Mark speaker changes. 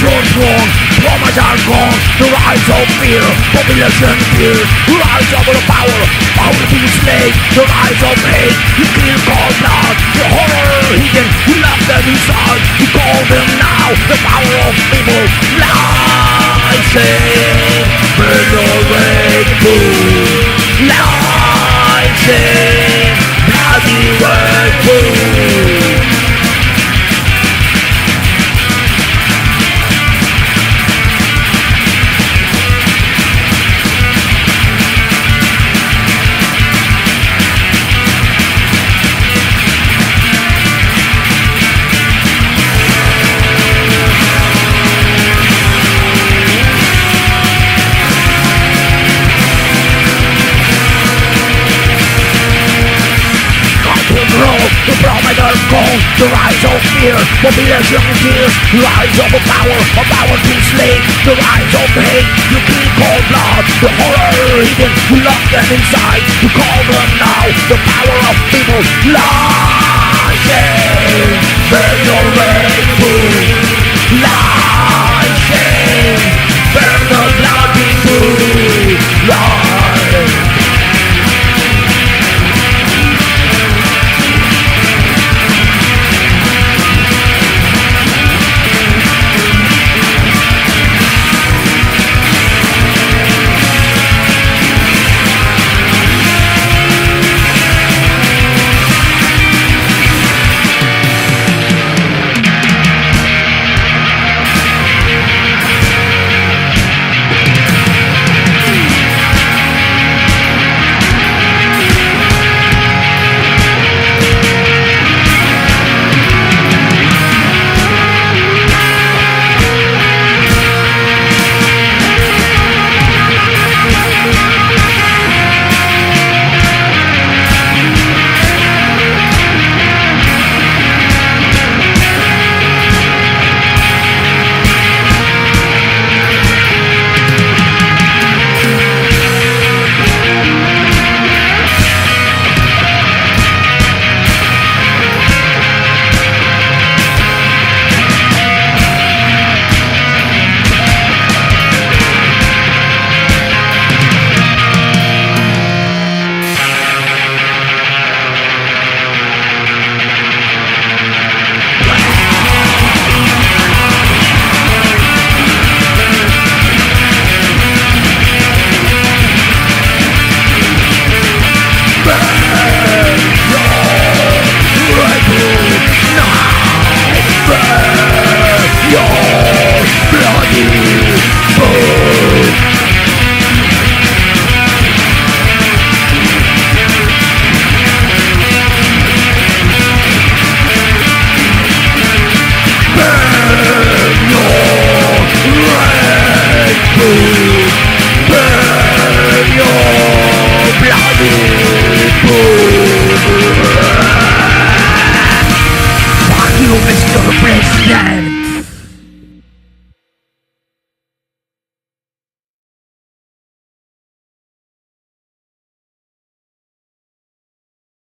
Speaker 1: your throne, traumas are gone. The rise of fear, population fear. Rise of the power, power to slay. The rise of hate, you kill cold blood. The horror hidden, you love them inside. You call them now, the power of evil. Rising, burn your way through. Rising, bloody way through. The barometer goes, the rise of fear, population fear. Rise of a power to slay. The rise of hate, you kill cold blood. The horror hidden, you lock them inside. You call them now, the power of evil. Rising, burn your way through. Rising, burn the bloody through. Rise. Mr. President.